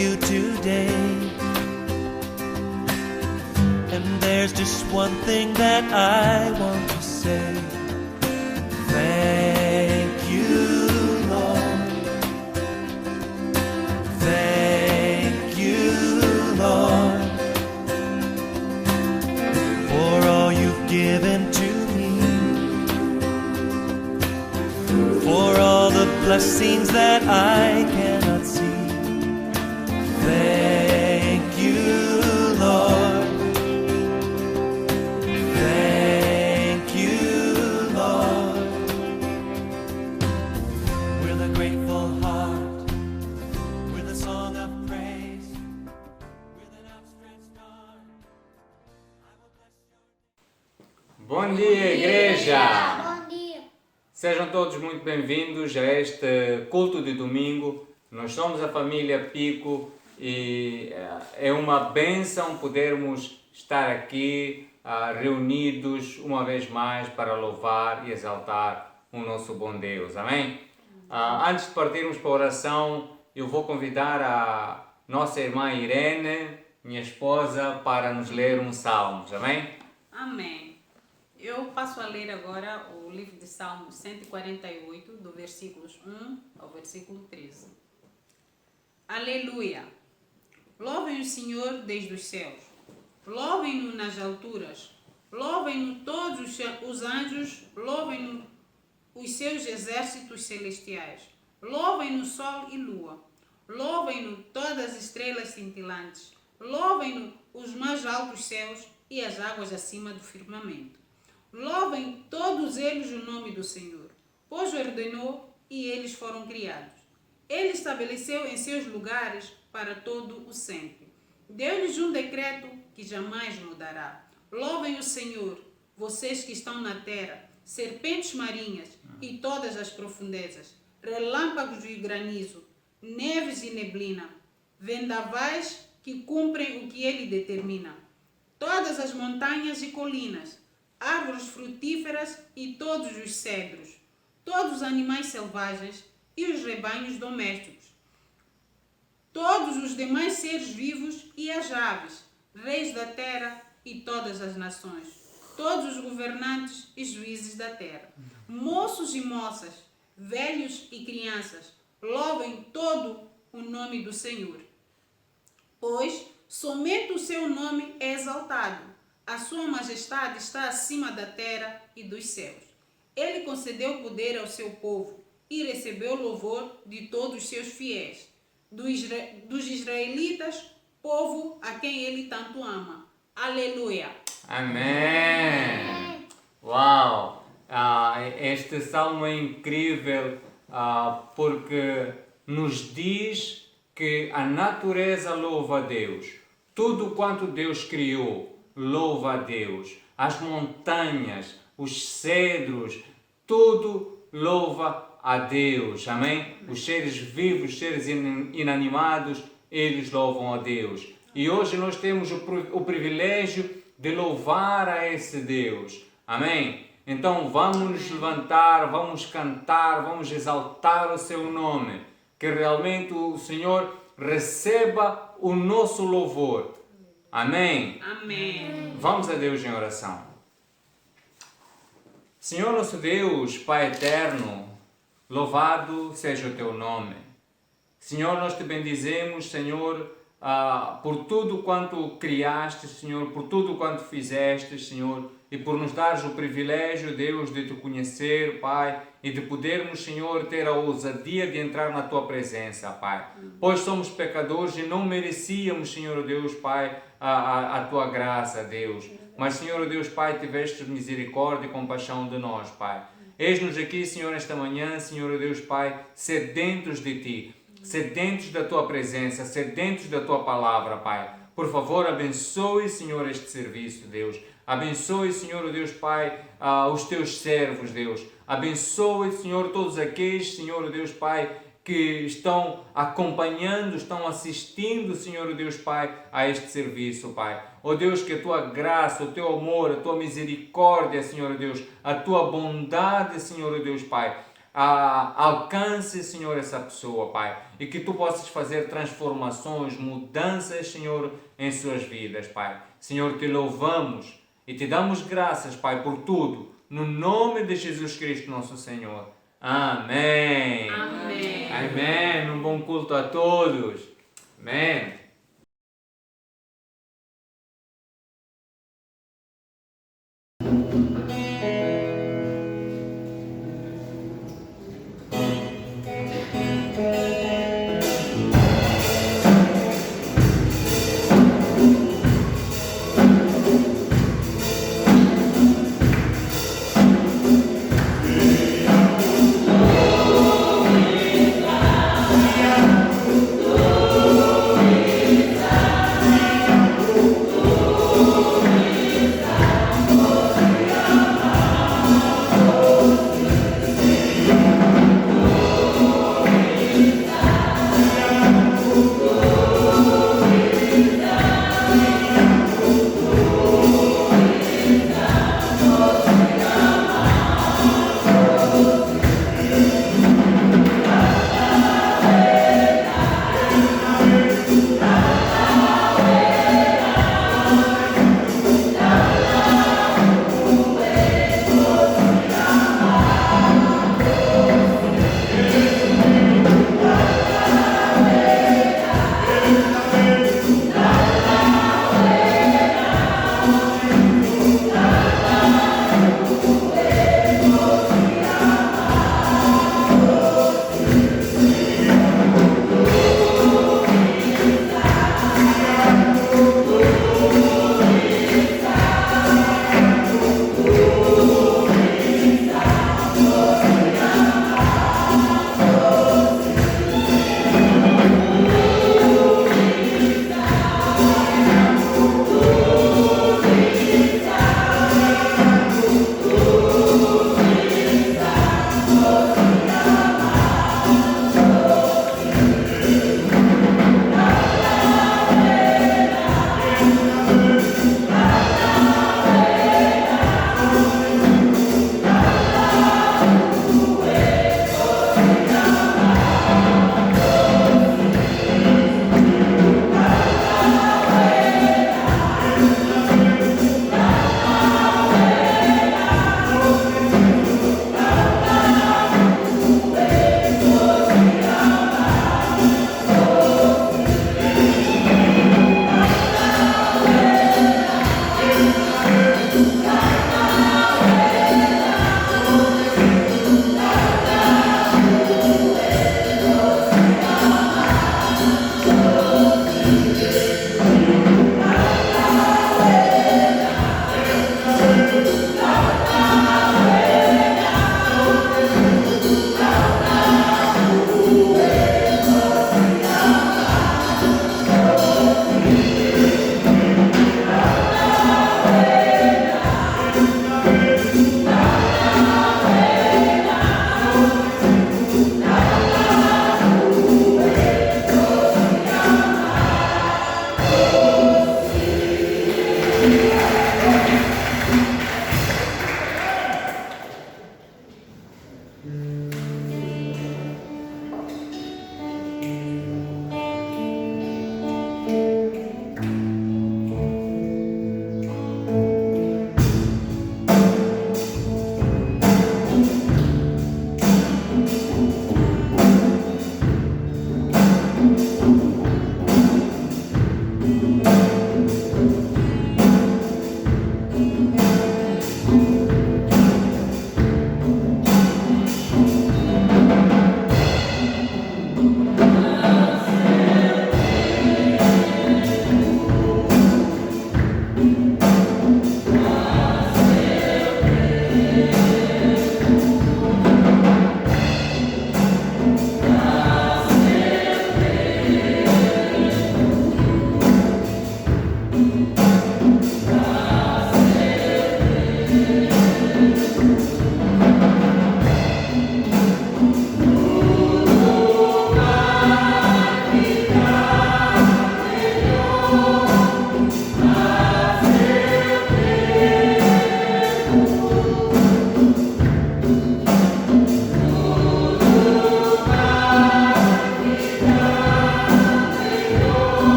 you today. And there's just one thing that I want to say. Thank you, Lord. Thank you, Lord, for all you've given to me, for all the blessings that I cannot see. Thank you, Lord. Thank you, Lord. With a grateful heart, with a song of praise, with an outstretched arm, I will bless your name. Bom dia, igreja! Bom dia. Sejam todos muito bem-vindos a este culto de domingo. Nós somos a família Pico e é uma bênção podermos estar aqui reunidos uma vez mais para louvar e exaltar o nosso bom Deus. Amém? Antes de partirmos para a oração, eu vou convidar a nossa irmã Irene, minha esposa, para nos ler um salmo. Amém? Amém. Eu passo a ler agora o livro de Salmos 148, do versículos 1 ao versículo 13. Aleluia! Louvem o Senhor desde os céus, louvem-no nas alturas, louvem-no todos os anjos, louvem-no os seus exércitos celestiais, louvem-no sol e lua, louvem-no todas as estrelas cintilantes, louvem-no os mais altos céus e as águas acima do firmamento. Louvem todos eles o nome do Senhor, pois o ordenou e eles foram criados. Ele estabeleceu em seus lugares para todo o sempre. Deu-lhes um decreto que jamais mudará. Louvem o Senhor, vocês que estão na terra, serpentes marinhas e todas as profundezas, relâmpagos e granizo, neves e neblina, vendavais que cumprem o que ele determina. Todas as montanhas e colinas, árvores frutíferas e todos os cedros, todos os animais selvagens e os rebanhos domésticos, todos os demais seres vivos e as aves, reis da terra e todas as nações, todos os governantes e juízes da terra, moços e moças, velhos e crianças, louvem todo o nome do Senhor, pois somente o seu nome é exaltado. A sua majestade está acima da terra e dos céus. Ele concedeu poder ao seu povo e recebeu louvor de todos os seus fiéis, dos israelitas, povo a quem ele tanto ama. Aleluia! Amém! Uau! Este salmo é incrível porque nos diz que a natureza louva a Deus. Tudo quanto Deus criou louva a Deus. As montanhas, os cedros, tudo louva a Deus. Amém? Os seres vivos, os seres inanimados, eles louvam a Deus. E hoje nós temos o privilégio de louvar a esse Deus. Amém? Então vamos nos levantar, vamos cantar, vamos exaltar o seu nome. Que realmente o Senhor receba o nosso louvor. Amém? Amém. Vamos a Deus em oração. Senhor nosso Deus, Pai eterno, louvado seja o teu nome. Senhor, nós te bendizemos, Senhor, por tudo quanto criaste, Senhor, por tudo quanto fizeste, Senhor, e por nos dares o privilégio, Deus, de te conhecer, Pai, e de podermos, Senhor, ter a ousadia de entrar na tua presença, Pai. Pois somos pecadores e não merecíamos, Senhor Deus, Pai, a tua graça, Deus. Mas, Senhor Deus, Pai, tiveste misericórdia e compaixão de nós, Pai. Eis-nos aqui, Senhor, esta manhã, Senhor Deus, Pai, sedentos de Ti, sedentos da Tua presença, sedentos da Tua palavra, Pai. Por favor, abençoe, Senhor, este serviço, Deus. Abençoe, Senhor Deus, Pai, os Teus servos, Deus. Abençoe, Senhor, todos aqueles, Senhor Deus, Pai, que estão acompanhando, estão assistindo, Senhor Deus, Pai, a este serviço, Pai. Ó Deus, que a Tua graça, o Teu amor, a Tua misericórdia, Senhor Deus, a Tua bondade, Senhor Deus, Pai, alcance, Senhor, essa pessoa, Pai, e que Tu possas fazer transformações, mudanças, Senhor, em suas vidas, Pai. Senhor, Te louvamos e Te damos graças, Pai, por tudo, no nome de Jesus Cristo, nosso Senhor. Amém. Amém. Amém. Um bom culto a todos. Amém.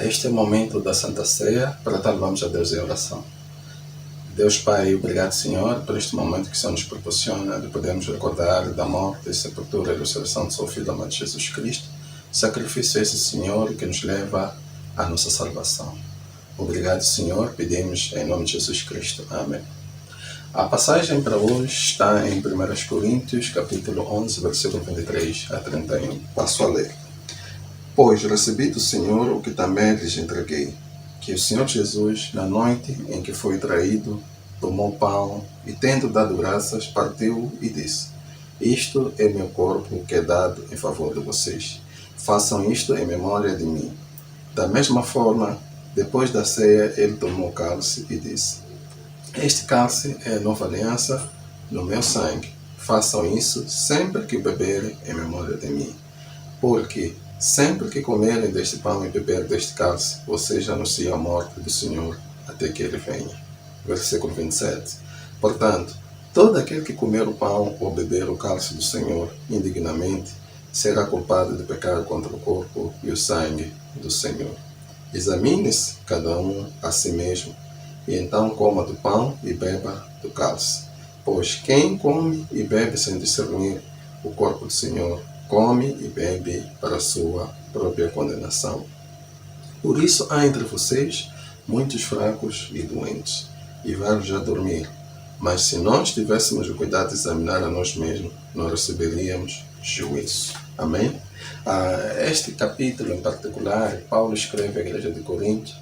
Este é o momento da Santa Ceia, para tal vamos a Deus em oração. Deus Pai, obrigado Senhor por este momento que o Senhor nos proporciona de podermos recordar da morte, sepultura e ressurreição do seu Filho amado Jesus Cristo, sacrifício esse Senhor que nos leva à nossa salvação. Obrigado Senhor, pedimos em nome de Jesus Cristo. Amém. A passagem para hoje está em 1 Coríntios, capítulo 11, versículo 23 a 31. Passo a ler. Pois recebi do Senhor o que também lhes entreguei, que o Senhor Jesus, na noite em que foi traído, tomou pão e, tendo dado graças, partiu e disse: Isto é meu corpo que é dado em favor de vocês. Façam isto em memória de mim. Da mesma forma, depois da ceia, ele tomou o cálice e disse: Este cálice é a nova aliança no meu sangue. Façam isso sempre que beberem em memória de mim. Porque sempre que comerem deste pão e beberem deste cálice, vocês anunciam a morte do Senhor até que ele venha. Versículo 27. Portanto, todo aquele que comer o pão ou beber o cálice do Senhor indignamente será culpado de pecar contra o corpo e o sangue do Senhor. Examine-se cada um a si mesmo, e então coma do pão e beba do cálice. Pois quem come e bebe sem discernir o corpo do Senhor, come e bebe para a sua própria condenação. Por isso há entre vocês muitos fracos e doentes, e vários já dormiram. Mas se nós tivéssemos o cuidado de examinar a nós mesmos, nós receberíamos juízo. Amém? Este capítulo em particular, Paulo escreve à igreja de Corinto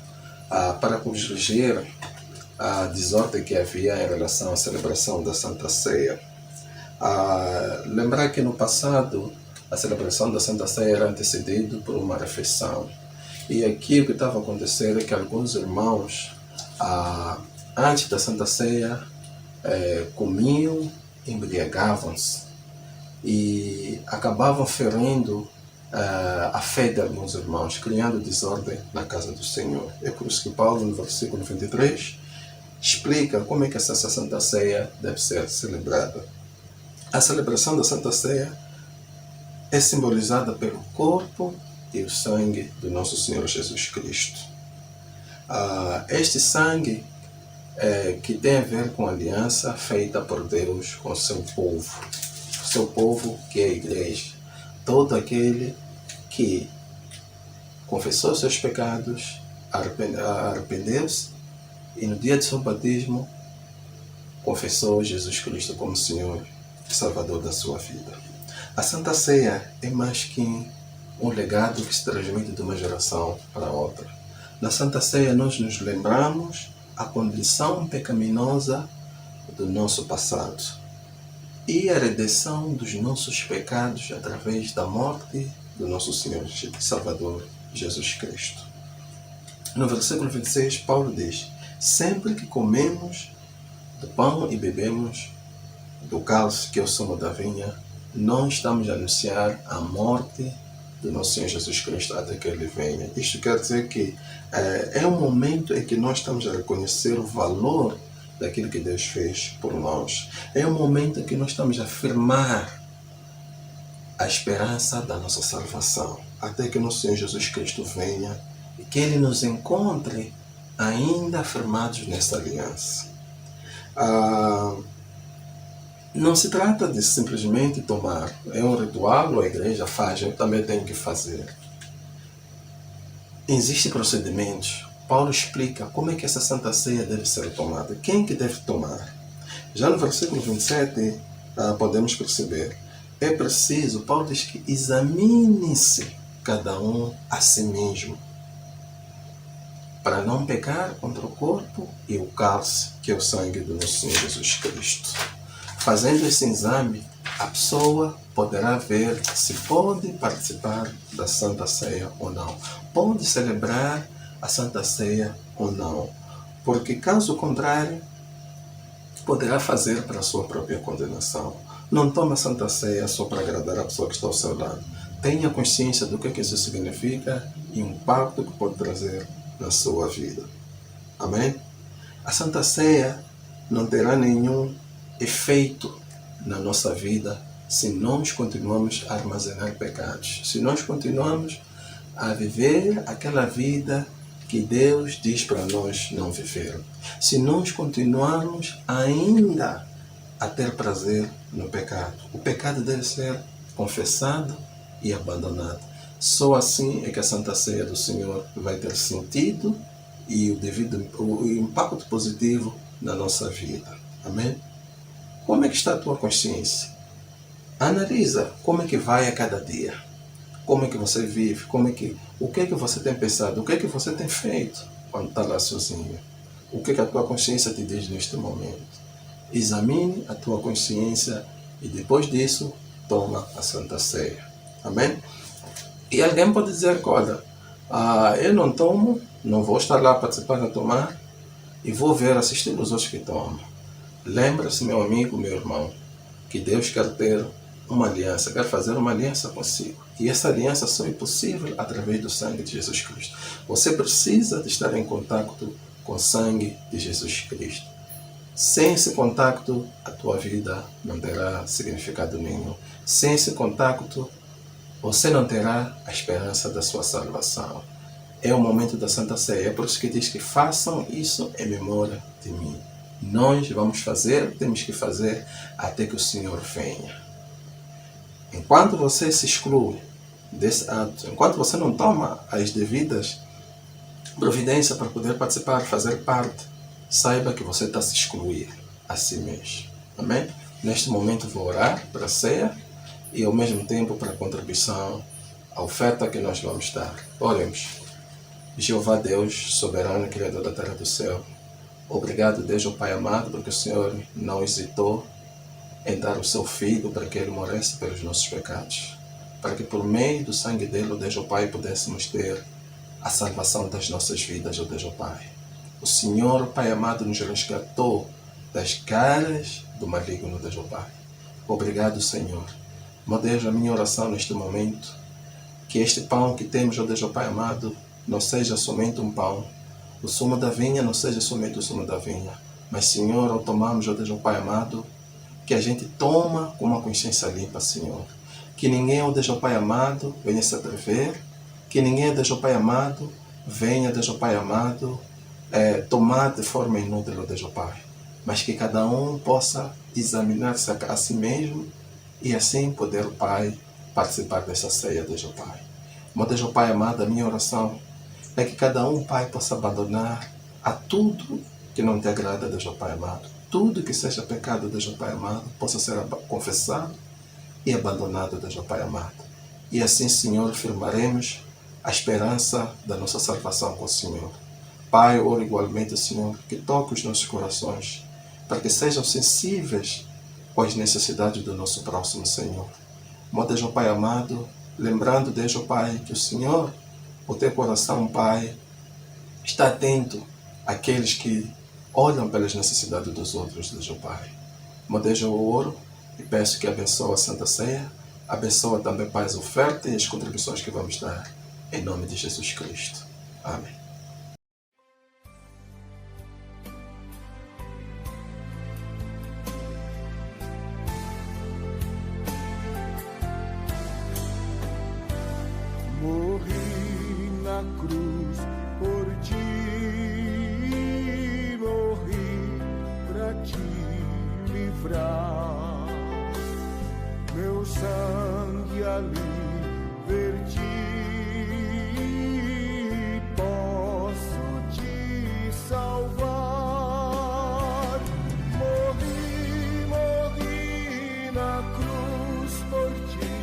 para corrigir a desordem que havia em relação à celebração da Santa Ceia. Lembrar que no passado a celebração da Santa Ceia era antecedida por uma refeição. E aqui o que estava acontecendo é que alguns irmãos, antes da Santa Ceia, comiam, embriagavam-se e acabavam ferindo a fé de alguns irmãos, criando desordem na casa do Senhor. É por isso que Paulo, no versículo 23, explica como é que essa Santa Ceia deve ser celebrada. A celebração da Santa Ceia é simbolizada pelo corpo e o sangue do nosso Senhor Jesus Cristo. Este sangue que tem a ver com a aliança feita por Deus com o seu povo que é a igreja, todo aquele que confessou seus pecados, arrependeu-se e no dia de seu batismo confessou Jesus Cristo como Senhor e Salvador da sua vida. A Santa Ceia é mais que um legado que se transmite de uma geração para outra. Na Santa Ceia nós nos lembramos a condição pecaminosa do nosso passado e a redenção dos nossos pecados através da morte do nosso Senhor e Salvador Jesus Cristo. No versículo 26, Paulo diz: sempre que comemos do pão e bebemos do cálice, que é o sumo da vinha, nós estamos a anunciar a morte do nosso Senhor Jesus Cristo até que Ele venha. Isto quer dizer que é um momento em que nós estamos a reconhecer o valor daquilo que Deus fez por nós. É um momento em que nós estamos a afirmar a esperança da nossa salvação, até que nosso Senhor Jesus Cristo venha e que Ele nos encontre ainda afirmados nessa aliança. Não se trata de simplesmente tomar. É um ritual, a igreja faz, eu também tenho que fazer. Existem procedimentos. Paulo explica como é que essa Santa Ceia deve ser tomada. Quem que deve tomar? Já no versículo 27, podemos perceber. É preciso, Paulo diz que examine-se cada um a si mesmo, para não pecar contra o corpo e o cálice, que é o sangue do nosso Senhor Jesus Cristo. Fazendo esse exame, a pessoa poderá ver se pode participar da Santa Ceia ou não. Pode celebrar a Santa Ceia ou não. Porque, caso contrário, poderá fazer para a sua própria condenação. Não tome a Santa Ceia só para agradar a pessoa que está ao seu lado. Tenha consciência do que isso significa e o impacto que pode trazer na sua vida. Amém? A Santa Ceia não terá nenhum efeito na nossa vida se nós continuamos a armazenar pecados, se nós continuamos a viver aquela vida que Deus diz para nós não viver, se nós continuarmos ainda a ter prazer no pecado. O pecado deve ser confessado e abandonado. Só assim é que a Santa Ceia do Senhor vai ter sentido e o impacto positivo na nossa vida. Amém? Como é que está a tua consciência? Analisa como é que vai a cada dia. Como é que você vive? O que é que você tem pensado? O que é que você tem feito quando está lá sozinho? O que é que a tua consciência te diz neste momento? Examine a tua consciência e depois disso, toma a Santa Ceia. Amém? E alguém pode dizer, olha, eu não tomo, não vou estar lá participando a tomar e vou assistir os outros que tomam. Lembra-se, meu amigo, meu irmão, que Deus quer ter uma aliança, quer fazer uma aliança consigo. E essa aliança só é possível através do sangue de Jesus Cristo. Você precisa de estar em contato com o sangue de Jesus Cristo. Sem esse contato, a tua vida não terá significado nenhum. Sem esse contato, você não terá a esperança da sua salvação. É o momento da Santa Ceia. É por isso que diz que façam isso em memória de mim. Nós vamos fazer, temos que fazer até que o Senhor venha. Enquanto você se exclui desse ato, enquanto você não toma as devidas providências para poder participar, fazer parte, saiba que você está a se excluir a si mesmo. Amém? Neste momento vou orar para a ceia e ao mesmo tempo para a contribuição, a oferta que nós vamos dar. Oremos. Jeová Deus, soberano, Criador da terra e do céu, obrigado, Deus, o Pai amado, porque o Senhor não hesitou em dar o seu Filho para que Ele morresse pelos nossos pecados, para que por meio do sangue dele, Deus, o Pai, pudéssemos ter a salvação das nossas vidas, Deus, o Pai. O Senhor, Pai amado, nos resgatou das caras do maligno, Deus Pai. Obrigado, Senhor. Meu Deus, a minha oração neste momento, que este pão que temos, ó Deus Pai amado, não seja somente um pão. O sumo da vinha não seja somente o sumo da vinha. Mas, Senhor, ao tomarmos, ó Deus Pai amado, que a gente toma com uma consciência limpa, Senhor. Que ninguém, ó Deus Pai amado, venha se atrever. Que ninguém, ó Deus Pai amado, venha, Deus Pai amado, tomar de forma inútil, ó Deus Pai. Mas que cada um possa examinar-se a si mesmo e assim poder, Pai, participar dessa ceia, Deus Pai. Meu Deus Pai amado, a minha oração é que cada um, Pai, possa abandonar a tudo que não te agrada, Deus Pai amado. Tudo que seja pecado, Deus Pai amado, possa ser confessado e abandonado, Deus Pai amado. E assim, Senhor, firmaremos a esperança da nossa salvação com o Senhor. Pai, oro igualmente, Senhor, que toque os nossos corações, para que sejam sensíveis às necessidades do nosso próximo, Senhor. Meu Deus, Pai amado, lembrando, Deus, Pai, que o Senhor, o teu coração, Pai, está atento àqueles que olham pelas necessidades dos outros, Deus, Pai. Meu Deus, eu oro e peço que abençoe a Santa Ceia, abençoa também, Pai, as ofertas e as contribuições que vamos dar, em nome de Jesus Cristo. Amém. Morri na cruz por ti, morri pra te livrar. Meu sangue ali verti, posso te salvar. Morri na cruz por ti,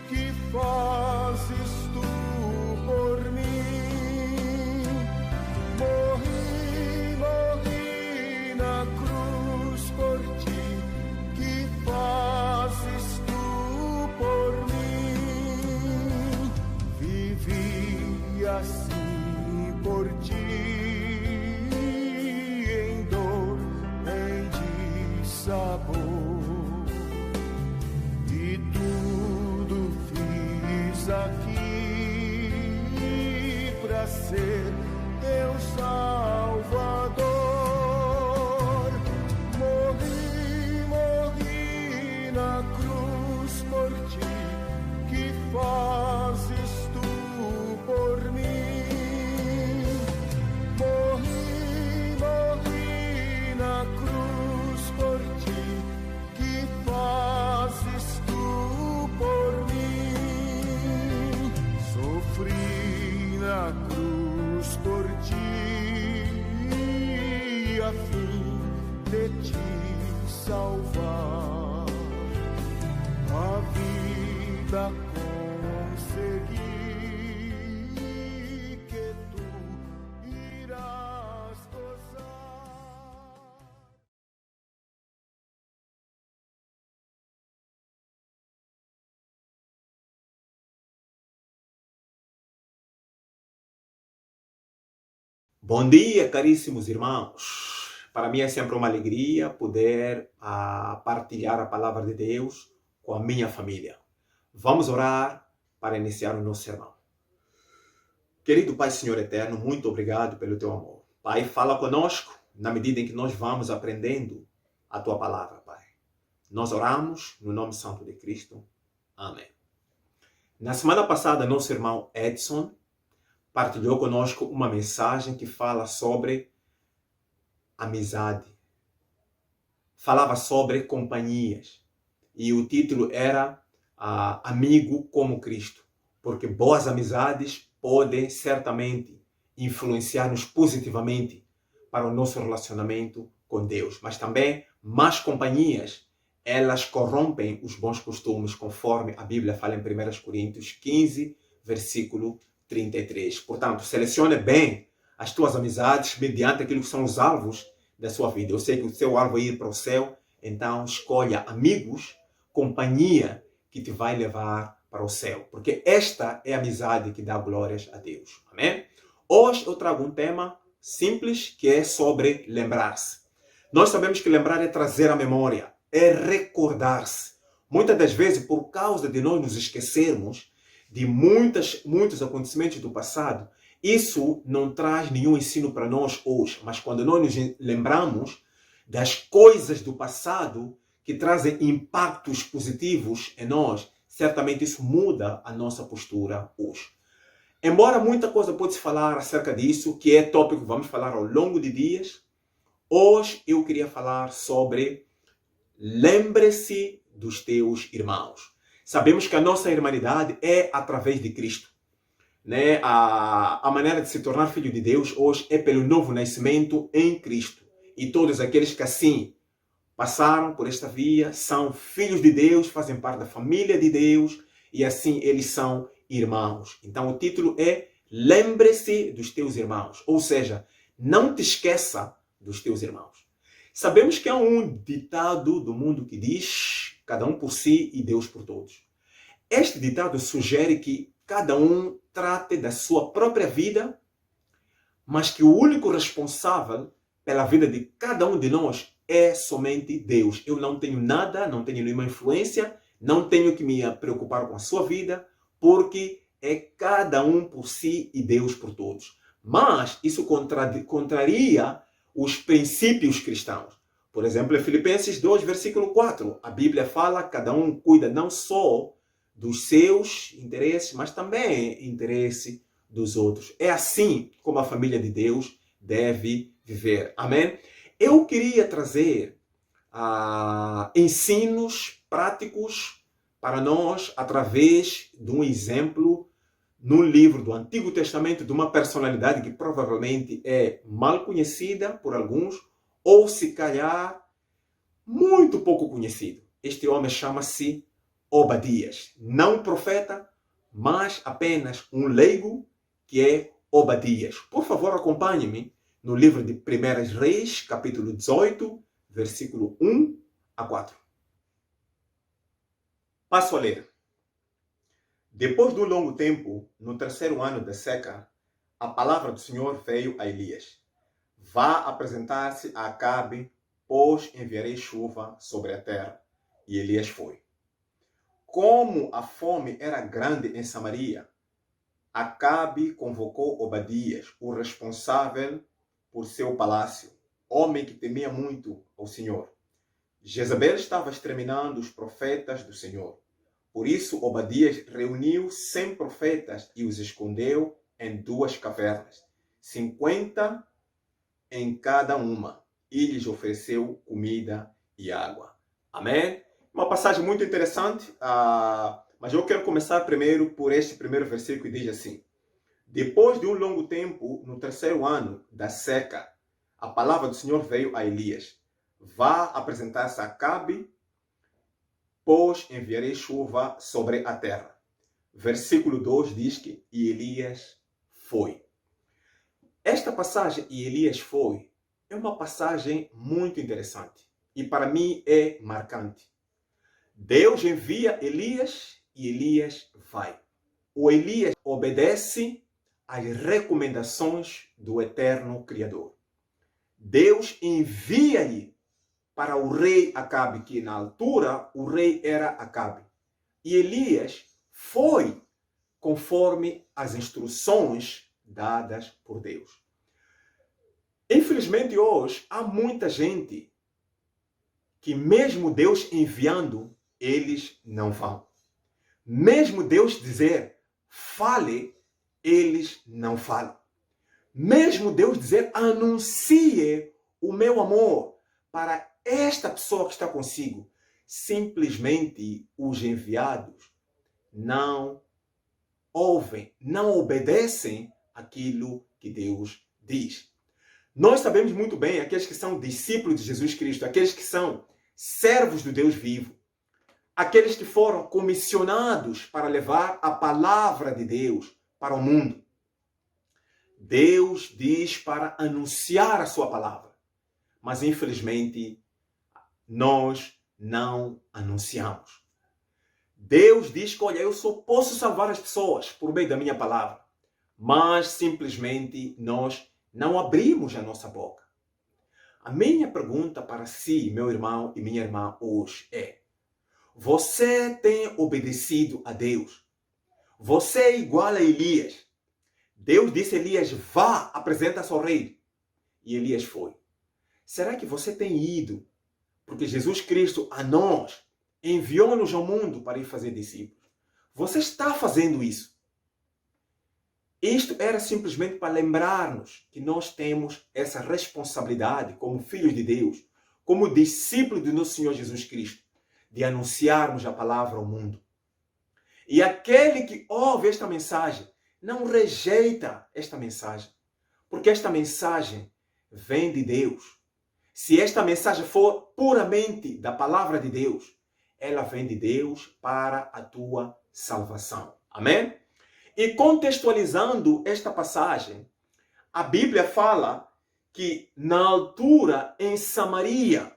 que fazes tu por mim. Morri na cruz por ti, que fazes tu por mim. Vivi assim por ti, em dor, em dissabor, e tudo fiz aqui pra ser teu Salvador. Morri na cruz por ti, que fazes tu por mim. Morri na cruz por ti, que fazes tu por mim. Sofri na cruz por ti, a fim de te salvar. A vida consegui, que tu irás gozar. Bom dia, caríssimos irmãos. Para mim é sempre uma alegria poder partilhar a palavra de Deus com a minha família. Vamos orar para iniciar o nosso sermão. Querido Pai, Senhor Eterno, muito obrigado pelo Teu amor. Pai, fala conosco na medida em que nós vamos aprendendo a Tua palavra, Pai. Nós oramos no nome santo de Cristo. Amém. Na semana passada, nosso irmão Edson partilhou conosco uma mensagem que fala sobre amizade. Falava sobre companhias. E o título era Amigo como Cristo. Porque boas amizades podem certamente influenciar-nos positivamente para o nosso relacionamento com Deus. Mas também más companhias, elas corrompem os bons costumes, conforme a Bíblia fala em 1 Coríntios 15, versículo 33. Portanto, selecione bem as tuas amizades mediante aquilo que são os alvos da sua vida. Eu sei que o seu alvo é ir para o céu, então escolha amigos, companhia que te vai levar para o céu. Porque esta é a amizade que dá glórias a Deus. Amém? Hoje eu trago um tema simples que é sobre lembrar-se. Nós sabemos que lembrar é trazer à memória, é recordar-se. Muitas das vezes, por causa de nós nos esquecermos de muitos acontecimentos do passado, isso não traz nenhum ensino para nós hoje. Mas quando nós nos lembramos das coisas do passado que trazem impactos positivos em nós, certamente isso muda a nossa postura hoje. Embora muita coisa pode-se falar acerca disso, que é tópico que vamos falar ao longo de dias, hoje eu queria falar sobre lembre-se dos teus irmãos. Sabemos que a nossa irmandade é através de Cristo. Né? A maneira de se tornar filho de Deus hoje é pelo novo nascimento em Cristo. E todos aqueles que assim passaram por esta via são filhos de Deus, fazem parte da família de Deus e assim eles são irmãos. Então o título é Lembre-se dos teus irmãos. Ou seja, não te esqueça dos teus irmãos. Sabemos que há um ditado do mundo que diz cada um por si e Deus por todos. Este ditado sugere que cada um trate da sua própria vida, mas que o único responsável pela vida de cada um de nós é somente Deus. Eu não tenho nada, não tenho nenhuma influência, não tenho que me preocupar com a sua vida, porque é cada um por si e Deus por todos. Mas isso contraria os princípios cristãos. Por exemplo, em Filipenses 2, versículo 4, a Bíblia fala que cada um cuida não só dos seus interesses, mas também interesse dos outros. É assim como a família de Deus deve viver. Amém? Eu queria trazer ensinos práticos para nós através de um exemplo num livro do Antigo Testamento de uma personalidade que provavelmente é mal conhecida por alguns ou se calhar muito pouco conhecido. Este homem chama-se Obadias. Não profeta, mas apenas um leigo que é Obadias. Por favor, acompanhe-me no livro de 1 Reis, capítulo 18, versículo 1 a 4. Passo a ler. Depois de um longo tempo, no terceiro ano da seca, a palavra do Senhor veio a Elias. Vá apresentar-se a Acabe, pois enviarei chuva sobre a terra. E Elias foi. Como a fome era grande em Samaria, Acabe convocou Obadias, o responsável por seu palácio, homem que temia muito ao Senhor. Jezabel estava exterminando os profetas do Senhor. Por isso, Obadias reuniu 100 profetas e os escondeu em 2 cavernas, 50 em cada uma, e lhes ofereceu comida e água. Amém? Uma passagem muito interessante, mas eu quero começar primeiro por este primeiro versículo que diz assim: depois de um longo tempo, no terceiro ano da seca, a palavra do Senhor veio a Elias. Vá apresentar-se a Acabe, pois enviarei chuva sobre a terra. Versículo 2 diz que e Elias foi. Esta passagem, e Elias foi, é uma passagem muito interessante e para mim é marcante. Deus envia Elias e Elias vai. O Elias obedece às recomendações do eterno Criador. Deus envia-lhe para o rei Acabe, que na altura o rei era Acabe. E Elias foi conforme as instruções dadas por Deus. Infelizmente hoje há muita gente que mesmo Deus enviando, eles não vão. Mesmo Deus dizer, fale, eles não falam. Mesmo Deus dizer, anuncie o meu amor para esta pessoa que está consigo, simplesmente os enviados não ouvem, não obedecem aquilo que Deus diz. Nós sabemos muito bem, aqueles que são discípulos de Jesus Cristo, aqueles que são servos do Deus vivo, aqueles que foram comissionados para levar a palavra de Deus para o mundo. Deus diz para anunciar a sua palavra, mas infelizmente nós não anunciamos. Deus diz que, olha, eu só posso salvar as pessoas por meio da minha palavra, mas simplesmente nós não abrimos a nossa boca. A minha pergunta para si, meu irmão e minha irmã, hoje é: você tem obedecido a Deus? Você é igual a Elias. Deus disse a Elias: vá, apresenta-se ao rei. E Elias foi. Será que você tem ido? Porque Jesus Cristo, a nós, enviou-nos ao mundo para ir fazer discípulos. Você está fazendo isso? Isto era simplesmente para lembrar-nos que nós temos essa responsabilidade como filhos de Deus, como discípulos do nosso Senhor Jesus Cristo, de anunciarmos a palavra ao mundo. E aquele que ouve esta mensagem não rejeita esta mensagem, porque esta mensagem vem de Deus. Se esta mensagem for puramente da palavra de Deus, ela vem de Deus para a tua salvação. Amém? E contextualizando esta passagem, a Bíblia fala que na altura em Samaria,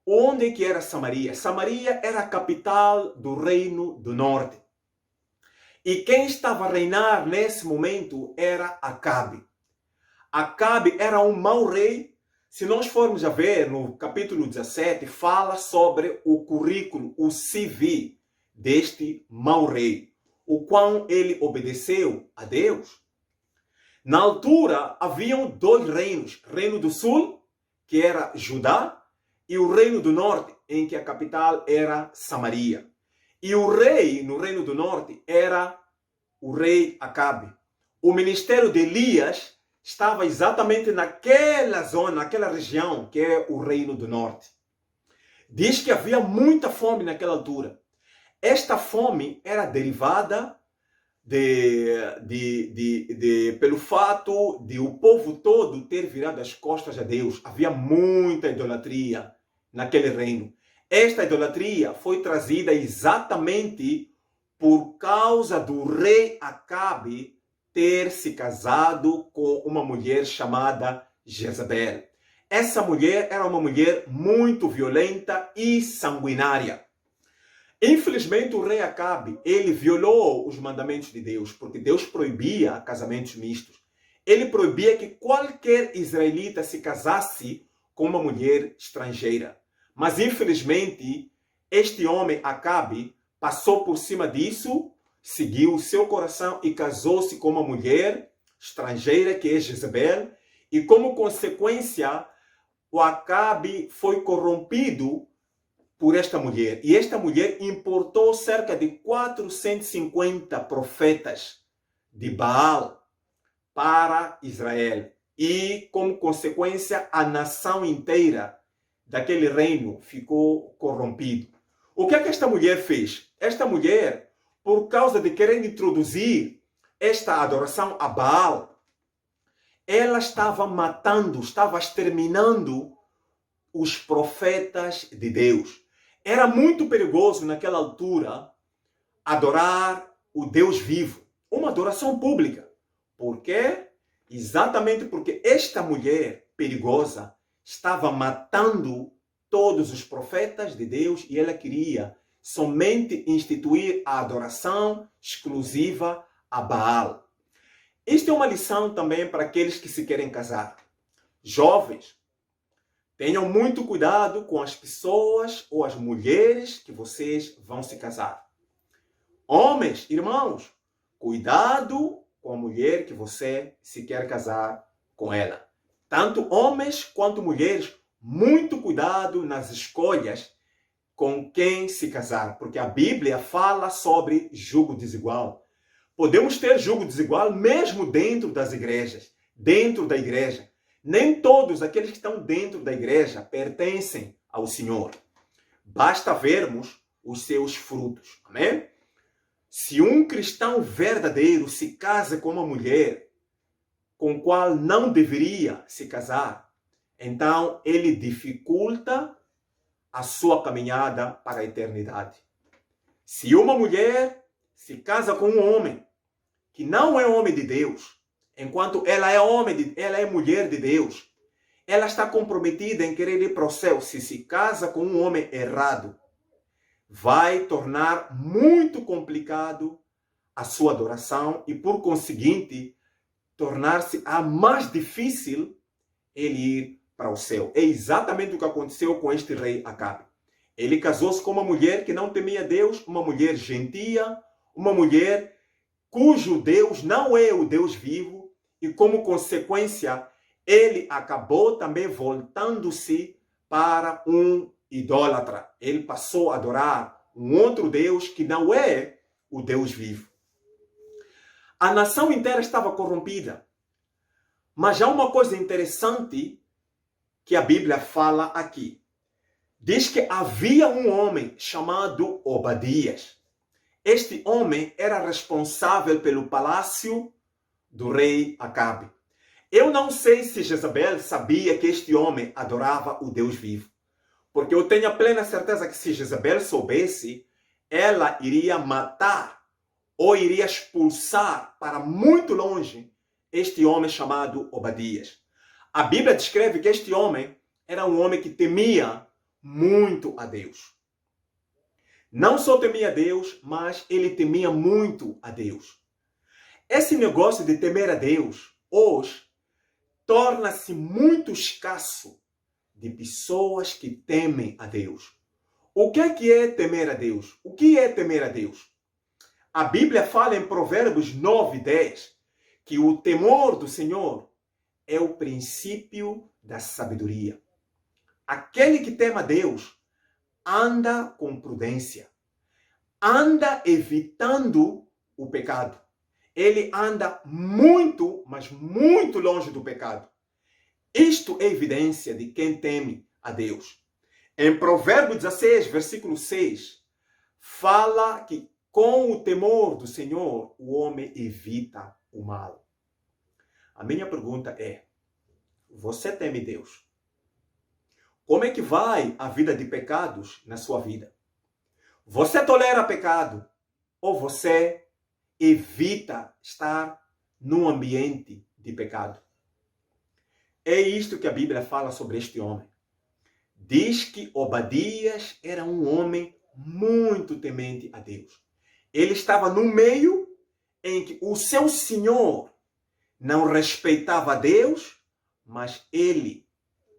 onde que era Samaria? Samaria era a capital do Reino do Norte. E quem estava a reinar nesse momento era Acabe. Acabe era um mau rei. Se nós formos a ver no capítulo 17, fala sobre o currículo, o CV deste mau rei, o qual ele obedeceu a Deus. Na altura, haviam dois reinos. Reino do Sul, que era Judá, e o Reino do Norte, em que a capital era Samaria. E o rei no Reino do Norte era o rei Acabe. O ministério de Elias estava exatamente naquela zona, naquela região, que é o Reino do Norte. Diz que havia muita fome naquela altura. Esta fome era derivada pelo fato de o povo todo ter virado as costas a Deus. Havia muita idolatria naquele reino. Esta idolatria foi trazida exatamente por causa do rei Acabe ter se casado com uma mulher chamada Jezabel. Essa mulher era uma mulher muito violenta e sanguinária. Infelizmente, o rei Acabe, ele violou os mandamentos de Deus, porque Deus proibia casamentos mistos. Ele proibia que qualquer israelita se casasse com uma mulher estrangeira. Mas, infelizmente, este homem, Acabe, passou por cima disso, seguiu o seu coração e casou-se com uma mulher estrangeira, que é Jezabel, e como consequência, o Acabe foi corrompido por esta mulher. E esta mulher importou cerca de 450 profetas de Baal para Israel. E, como consequência, a nação inteira daquele reino ficou corrompido. O que é que esta mulher fez? Esta mulher, por causa de querer introduzir esta adoração a Baal, ela estava matando, estava exterminando os profetas de Deus. Era muito perigoso naquela altura adorar o Deus vivo, uma adoração pública. Por quê? Exatamente porque esta mulher perigosa estava matando todos os profetas de Deus e ela queria somente instituir a adoração exclusiva a Baal. Isto é uma lição também para aqueles que se querem casar. Jovens, tenham muito cuidado com as pessoas ou as mulheres que vocês vão se casar. Homens, irmãos, cuidado com a mulher que você se quer casar com ela. Tanto homens quanto mulheres, muito cuidado nas escolhas com quem se casar, porque a Bíblia fala sobre jugo desigual. Podemos ter jugo desigual mesmo dentro das igrejas, dentro da igreja. Nem todos aqueles que estão dentro da igreja pertencem ao Senhor. Basta vermos os seus frutos. Amém? Se um cristão verdadeiro se casa com uma mulher com a qual não deveria se casar, então ele dificulta a sua caminhada para a eternidade. Se uma mulher se casa com um homem que não é homem de Deus, enquanto ela é mulher de Deus, ela está comprometida em querer ir para o céu. Se casa com um homem errado, vai tornar muito complicado a sua adoração e, por conseguinte, tornar-se a mais difícil ele ir para o céu. É exatamente o que aconteceu com este rei Acabe. Ele casou-se com uma mulher que não temia Deus, uma mulher gentia, uma mulher cujo Deus não é o Deus vivo, e como consequência, ele acabou também voltando-se para um idólatra. Ele passou a adorar um outro Deus que não é o Deus vivo. A nação inteira estava corrompida. Mas há uma coisa interessante que a Bíblia fala aqui. Diz que havia um homem chamado Obadias. Este homem era responsável pelo palácio do rei Acabe. Eu não sei se Jezabel sabia que este homem adorava o Deus vivo. Porque eu tenho a plena certeza que se Jezabel soubesse, ela iria matar ou iria expulsar para muito longe este homem chamado Obadias. A Bíblia descreve que este homem era um homem que temia muito a Deus. Não só temia a Deus, mas ele temia muito a Deus. Esse negócio de temer a Deus, hoje, torna-se muito escasso de pessoas que temem a Deus. O que é temer a Deus? O que é temer a Deus? A Bíblia fala em Provérbios 9:10 que o temor do Senhor é o princípio da sabedoria. Aquele que teme a Deus anda com prudência, anda evitando o pecado. Ele anda muito, mas muito longe do pecado. Isto é evidência de quem teme a Deus. Em Provérbios 16, versículo 6, fala que com o temor do Senhor o homem evita o mal. A minha pergunta é: você teme Deus? Como é que vai a vida de pecados na sua vida? Você tolera pecado ou você evita estar num ambiente de pecado? É isto que a Bíblia fala sobre este homem. Diz que Obadias era um homem muito temente a Deus. Ele estava no meio em que o seu senhor não respeitava a Deus, mas ele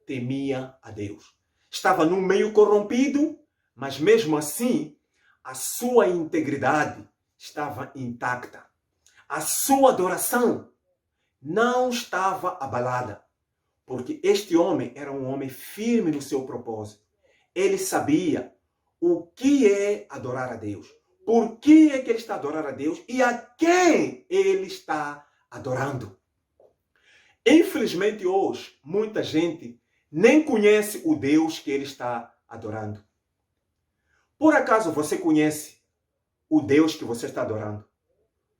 temia a Deus. Estava num meio corrompido, mas mesmo assim a sua integridade estava intacta. A sua adoração não estava abalada, porque este homem era um homem firme no seu propósito. Ele sabia o que é adorar a Deus, por que é que ele está a adorar a Deus e a quem ele está adorando. Infelizmente hoje, muita gente nem conhece o Deus que ele está adorando. Por acaso você conhece o Deus que você está adorando?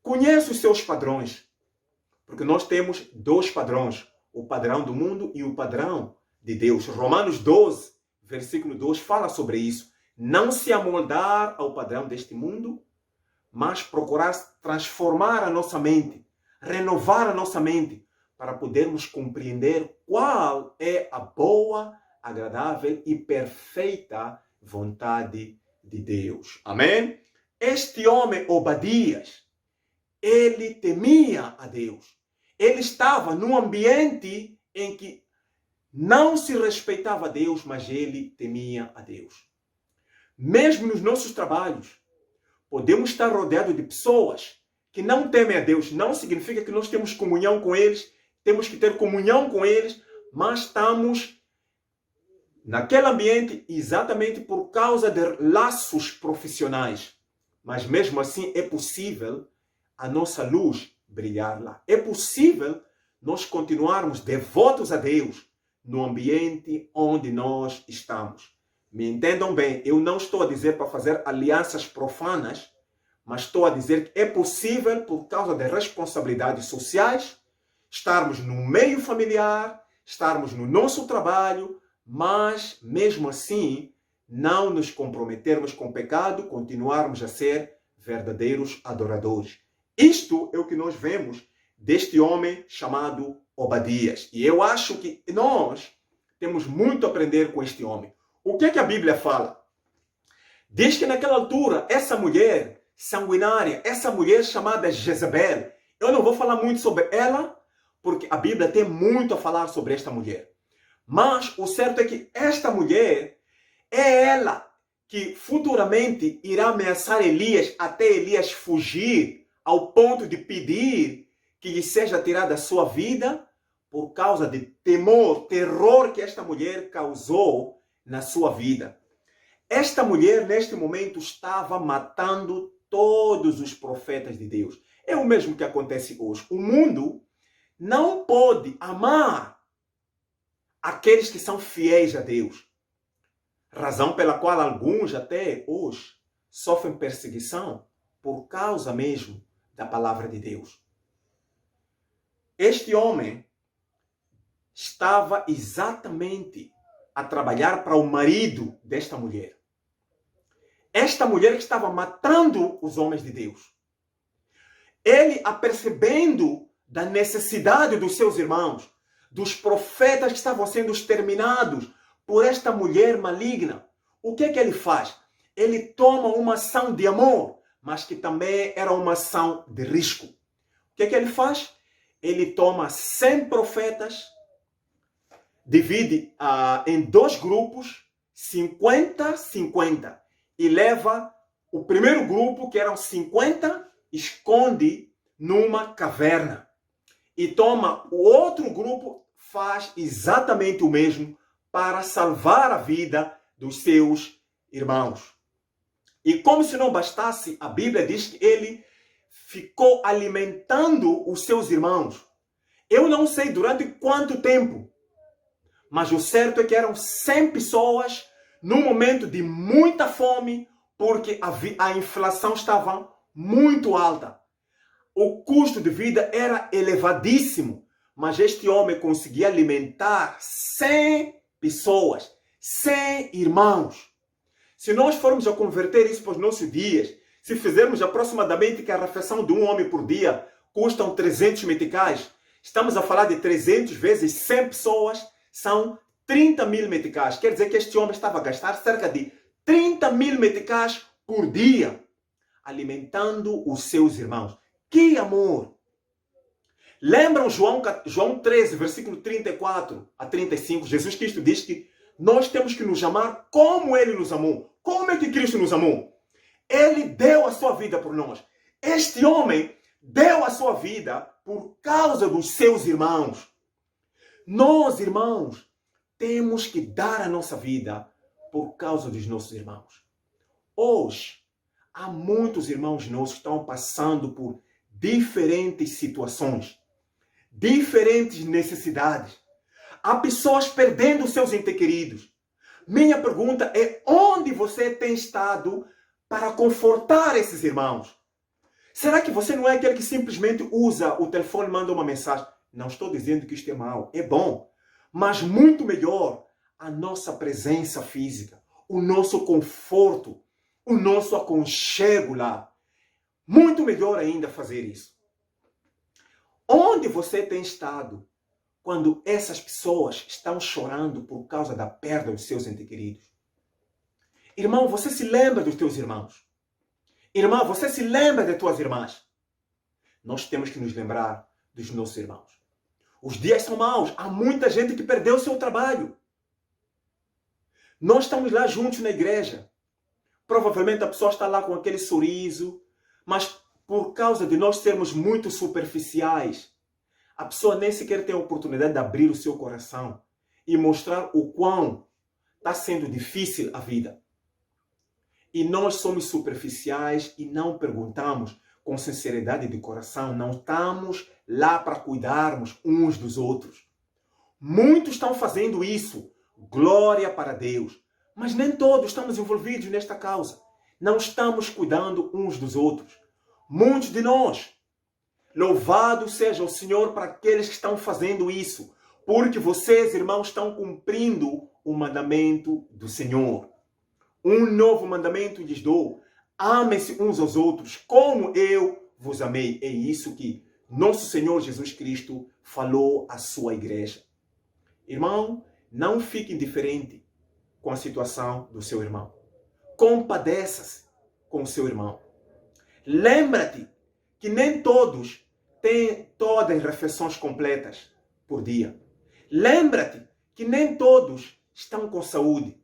Conhece os seus padrões? Porque nós temos dois padrões, o padrão do mundo e o padrão de Deus. Romanos 12, versículo 2 fala sobre isso. Não se amoldar ao padrão deste mundo, mas procurar transformar a nossa mente, renovar a nossa mente, para podermos compreender qual é a boa, agradável e perfeita vontade de Deus. Amém? Este homem, Obadias, ele temia a Deus. Ele estava num ambiente em que não se respeitava a Deus, mas ele temia a Deus. Mesmo nos nossos trabalhos, podemos estar rodeados de pessoas que não temem a Deus. Não significa que nós temos comunhão com eles, temos que ter comunhão com eles, mas estamos naquele ambiente exatamente por causa de laços profissionais. Mas mesmo assim é possível a nossa luz brilhar lá. É possível nós continuarmos devotos a Deus no ambiente onde nós estamos. Me entendam bem, eu não estou a dizer para fazer alianças profanas, mas estou a dizer que é possível, por causa de responsabilidades sociais, estarmos no meio familiar, estarmos no nosso trabalho, mas mesmo assim não nos comprometermos com o pecado, continuarmos a ser verdadeiros adoradores. Isto é o que nós vemos deste homem chamado Obadias. E eu acho que nós temos muito a aprender com este homem. O que é que a Bíblia fala? Diz que naquela altura, essa mulher sanguinária, essa mulher chamada Jezabel, eu não vou falar muito sobre ela, porque a Bíblia tem muito a falar sobre esta mulher. Mas o certo é que esta mulher é ela que futuramente irá ameaçar Elias até Elias fugir ao ponto de pedir que lhe seja tirada a sua vida por causa de temor, terror que esta mulher causou na sua vida. Esta mulher, neste momento, estava matando todos os profetas de Deus. É o mesmo que acontece hoje. O mundo não pode amar aqueles que são fiéis a Deus. Razão pela qual alguns até hoje sofrem perseguição por causa mesmo da palavra de Deus. Este homem estava exatamente a trabalhar para o marido desta mulher. Esta mulher que estava matando os homens de Deus. Ele, apercebendo da necessidade dos seus irmãos, dos profetas que estavam sendo exterminados por esta mulher maligna, o que é que ele faz? Ele toma uma ação de amor, mas que também era uma ação de risco. O que é que ele faz? Ele toma 100 profetas, divide em 2 grupos, 50-50, e leva o primeiro grupo, que eram 50, esconde numa caverna. E toma o outro grupo, faz exatamente o mesmo para salvar a vida dos seus irmãos. E como se não bastasse, a Bíblia diz que ele ficou alimentando os seus irmãos. Eu não sei durante quanto tempo, mas o certo é que eram 100 pessoas num momento de muita fome, porque a inflação estava muito alta. O custo de vida era elevadíssimo, mas este homem conseguia alimentar 100 pessoas, 100 irmãos. Se nós formos a converter isso para os nossos dias, se fizermos aproximadamente que a refeição de um homem por dia custam 300 meticais, estamos a falar de 300 vezes 100 pessoas, são 30 mil meticais. Quer dizer que este homem estava a gastar cerca de 30 mil meticais por dia, alimentando os seus irmãos. Que amor! Lembram João 13, versículo 34 a 35? Jesus Cristo diz que nós temos que nos amar como Ele nos amou. Como é que Cristo nos amou? Ele deu a sua vida por nós. Este homem deu a sua vida por causa dos seus irmãos. Nós, irmãos, temos que dar a nossa vida por causa dos nossos irmãos. Hoje, há muitos irmãos nossos que estão passando por diferentes situações, diferentes necessidades. Há pessoas perdendo seus entes queridos. Minha pergunta é: onde você tem estado para confortar esses irmãos? Será que você não é aquele que simplesmente usa o telefone e manda uma mensagem? Não estou dizendo que isto é mau, é bom. Mas muito melhor a nossa presença física, o nosso conforto, o nosso aconchego lá. Muito melhor ainda fazer isso. Onde você tem estado quando essas pessoas estão chorando por causa da perda dos seus entes queridos? Irmão, você se lembra dos teus irmãos? Irmã, você se lembra das tuas irmãs? Nós temos que nos lembrar dos nossos irmãos. Os dias são maus. Há muita gente que perdeu o seu trabalho. Nós estamos lá juntos na igreja. Provavelmente a pessoa está lá com aquele sorriso, mas por causa de nós sermos muito superficiais, a pessoa nem sequer tem a oportunidade de abrir o seu coração e mostrar o quão está sendo difícil a vida. E nós somos superficiais e não perguntamos com sinceridade de coração, não estamos lá para cuidarmos uns dos outros. Muitos estão fazendo isso, glória para Deus, mas nem todos estamos envolvidos nesta causa. Não estamos cuidando uns dos outros. Muitos de nós, louvado seja o Senhor para aqueles que estão fazendo isso, porque vocês, irmãos, estão cumprindo o mandamento do Senhor. Um novo mandamento lhes dou: amem-se uns aos outros como eu vos amei. É isso que nosso Senhor Jesus Cristo falou à sua igreja. Irmão, não fique indiferente com a situação do seu irmão. Compadeça-se com o seu irmão. Lembra-te que nem todos têm todas as refeições completas por dia. Lembra-te que nem todos estão com saúde.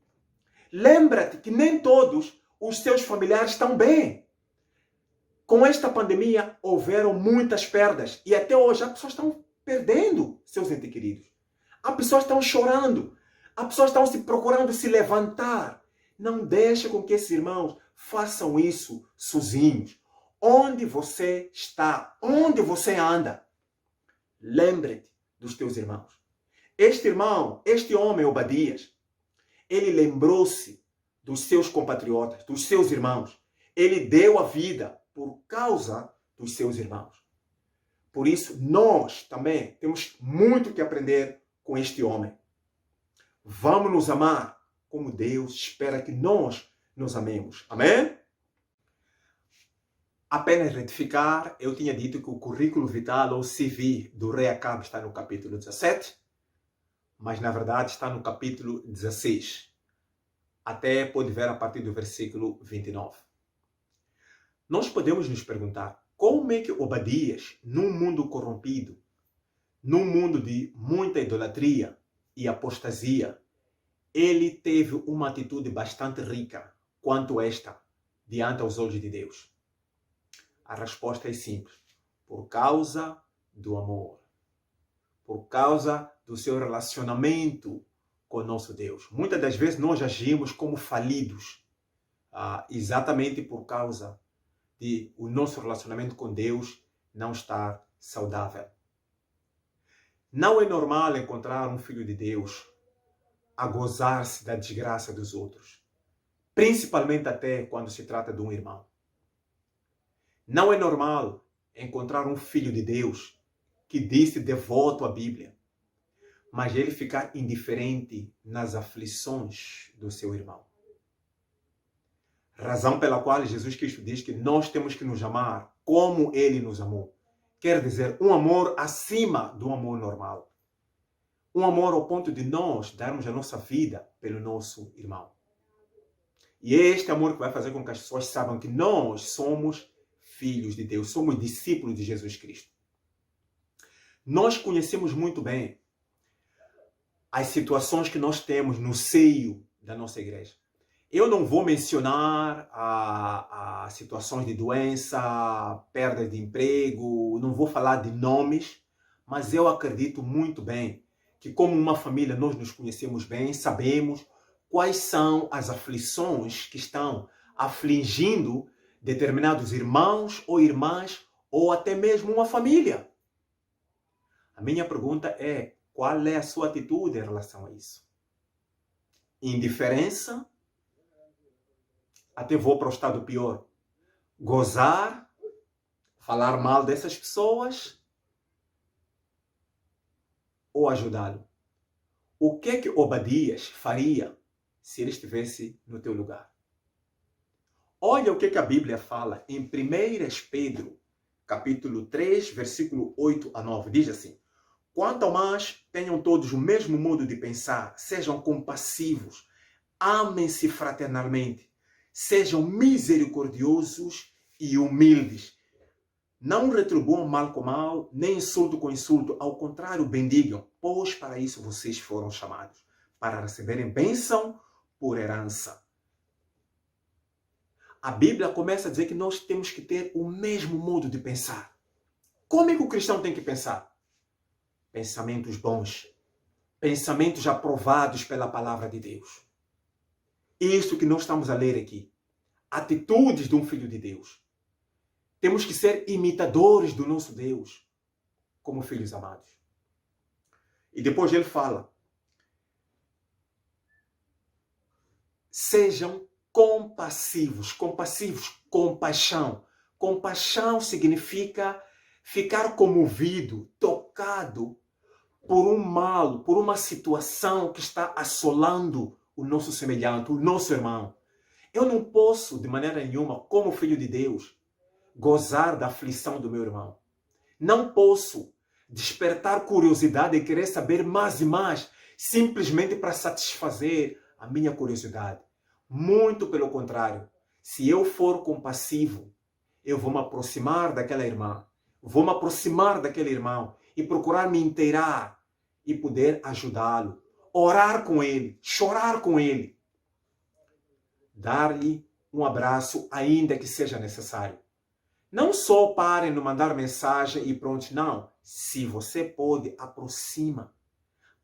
Lembra-te que nem todos os seus familiares estão bem. Com esta pandemia, houveram muitas perdas. E até hoje, as pessoas estão perdendo seus entes queridos. As pessoas estão chorando. As pessoas estão se procurando se levantar. Não deixe com que esses irmãos façam isso sozinhos. Onde você está, onde você anda, lembre-te dos teus irmãos. Este irmão, este homem, Obadias, ele lembrou-se dos seus compatriotas, dos seus irmãos. Ele deu a vida por causa dos seus irmãos. Por isso, nós também temos muito que aprender com este homem. Vamos nos amar como Deus espera que nós nos amemos. Amém? Apenas retificar, eu tinha dito que o currículo vital ou CV do rei Acabe está no capítulo 17, mas na verdade está no capítulo 16. Até pode ver a partir do versículo 29. Nós podemos nos perguntar como é que Obadias, num mundo corrompido, num mundo de muita idolatria e apostasia, ele teve uma atitude bastante rica quanto esta, diante aos olhos de Deus. A resposta é simples. Por causa do amor. Por causa do seu relacionamento com o nosso Deus. Muitas das vezes nós agimos como falidos. Exatamente por causa de o nosso relacionamento com Deus não estar saudável. Não é normal encontrar um filho de Deus a gozar-se da desgraça dos outros. Principalmente até quando se trata de um irmão. Não é normal encontrar um filho de Deus que diz-se devoto à Bíblia, mas ele ficar indiferente nas aflições do seu irmão. Razão pela qual Jesus Cristo diz que nós temos que nos amar como ele nos amou. Quer dizer, um amor acima do amor normal. Um amor ao ponto de nós darmos a nossa vida pelo nosso irmão. E é este amor que vai fazer com que as pessoas saibam que nós somos filhos de Deus, somos discípulos de Jesus Cristo. Nós conhecemos muito bem as situações que nós temos no seio da nossa igreja. Eu não vou mencionar as situações de doença, perda de emprego, não vou falar de nomes, mas eu acredito muito bem que como uma família nós nos conhecemos bem, sabemos quais são as aflições que estão afligindo determinados irmãos ou irmãs, ou até mesmo uma família. A minha pergunta é, qual é a sua atitude em relação a isso? Indiferença? Até vou para o estado pior. Gozar? Falar mal dessas pessoas? Ou ajudá-lo? O que é que Obadias faria se ele estivesse no teu lugar? Olha o que a Bíblia fala em 1 Pedro, capítulo 3, versículo 8 a 9. Diz assim: quanto ao mais, tenham todos o mesmo modo de pensar, sejam compassivos, amem-se fraternalmente, sejam misericordiosos e humildes. Não retribuam mal com mal, nem insulto com insulto. Ao contrário, bendigam, pois para isso vocês foram chamados, para receberem bênção por herança. A Bíblia começa a dizer que nós temos que ter o mesmo modo de pensar. Como é que o cristão tem que pensar? Pensamentos bons. Pensamentos aprovados pela palavra de Deus. Isto que nós estamos a ler aqui. Atitudes de um filho de Deus. Temos que ser imitadores do nosso Deus, como filhos amados. E depois ele fala: sejam compassivos. Compassivos, compaixão. Compaixão significa ficar comovido, tocado por um mal, por uma situação que está assolando o nosso semelhante, o nosso irmão. Eu não posso, de maneira nenhuma, como filho de Deus, gozar da aflição do meu irmão. Não posso despertar curiosidade e querer saber mais e mais, simplesmente para satisfazer a minha curiosidade. Muito pelo contrário, se eu for compassivo, eu vou me aproximar daquela irmã, vou me aproximar daquele irmão e procurar me inteirar e poder ajudá-lo orar com ele, chorar com ele, dar-lhe um abraço, ainda que seja necessário. Não só parem de mandar mensagem e pronto, não. Se você pode, aproxima.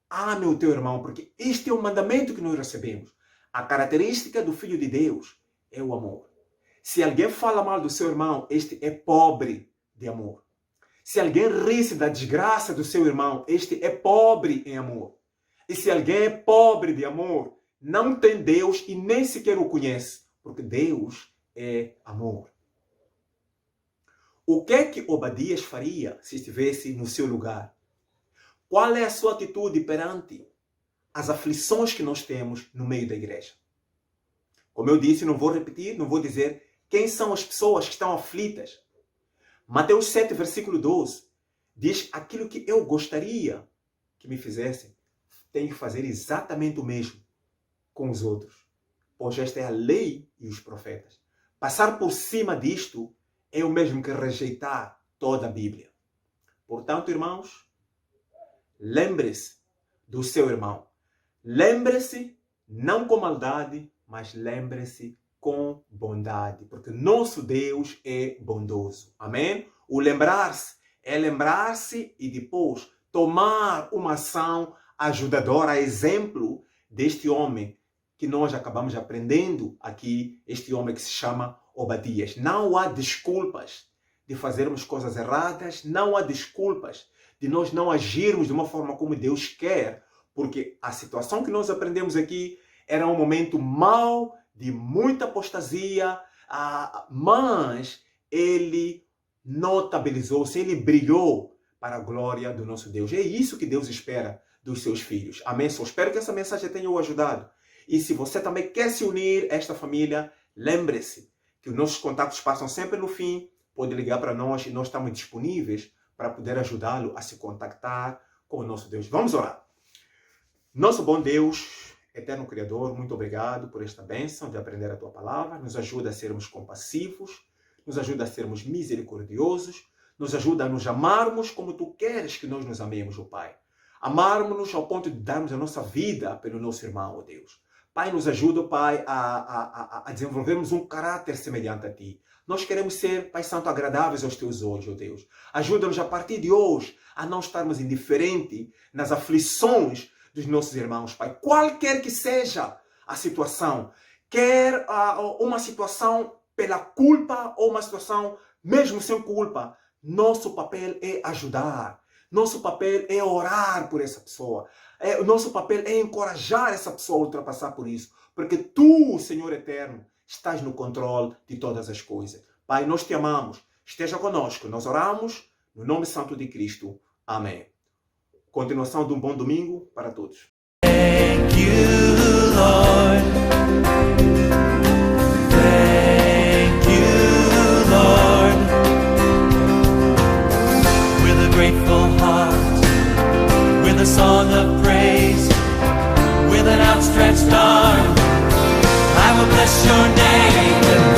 Ame o teu irmão, porque este é o mandamento que nós recebemos. A característica do Filho de Deus é o amor. Se alguém fala mal do seu irmão, este é pobre de amor. Se alguém ri-se da desgraça do seu irmão, este é pobre em amor. E se alguém é pobre de amor, não tem Deus e nem sequer o conhece, porque Deus é amor. O que é que Obadias faria se estivesse no seu lugar? Qual é a sua atitude perante as aflições que nós temos no meio da igreja? Como eu disse, não vou repetir, não vou dizer quem são as pessoas que estão aflitas. Mateus 7, versículo 12, diz: aquilo que eu gostaria que me fizessem, tenho que fazer exatamente o mesmo com os outros. Pois esta é a lei e os profetas. Passar por cima disto é o mesmo que rejeitar toda a Bíblia. Portanto, irmãos, lembre-se do seu irmão. Lembre-se não com maldade, mas lembre-se com bondade, porque nosso Deus é bondoso. Amém? O lembrar-se é lembrar-se e depois tomar uma ação ajudadora, a exemplo deste homem que nós acabamos aprendendo aqui, este homem que se chama Obadias. Não há desculpas de fazermos coisas erradas, não há desculpas de nós não agirmos de uma forma como Deus quer, porque a situação que nós aprendemos aqui era um momento mau, de muita apostasia, mas ele notabilizou-se, ele brilhou para a glória do nosso Deus. É isso que Deus espera dos seus filhos. Amém? Só espero que essa mensagem tenha o ajudado. E se você também quer se unir a esta família, lembre-se que os nossos contatos passam sempre no fim. Pode ligar para nós e nós estamos disponíveis para poder ajudá-lo a se contactar com o nosso Deus. Vamos orar. Nosso bom Deus, eterno Criador, muito obrigado por esta bênção de aprender a Tua Palavra. Nos ajuda a sermos compassivos, nos ajuda a sermos misericordiosos, nos ajuda a nos amarmos como Tu queres que nós nos amemos, ó Pai. Amarmos-nos ao ponto de darmos a nossa vida pelo nosso irmão, ó Deus. Pai, nos ajuda, Pai, a desenvolvermos um caráter semelhante a Ti. Nós queremos ser, Pai Santo, agradáveis aos Teus olhos, ó Deus. Ajuda-nos a partir de hoje a não estarmos indiferentes nas aflições dos nossos irmãos, Pai. Qualquer que seja a situação, quer uma situação pela culpa ou uma situação mesmo sem culpa, nosso papel é ajudar. Nosso papel é orar por essa pessoa. O nosso papel é encorajar essa pessoa a ultrapassar por isso. Porque Tu, Senhor Eterno, estás no controle de todas as coisas. Pai, nós Te amamos. Esteja conosco. Nós oramos no nome santo de Cristo. Amém. Continuação de um bom domingo para todos. Thank you, Lord. Thank you, Lord. With a grateful heart, with a song of praise, with an outstretched arm, I will bless your name.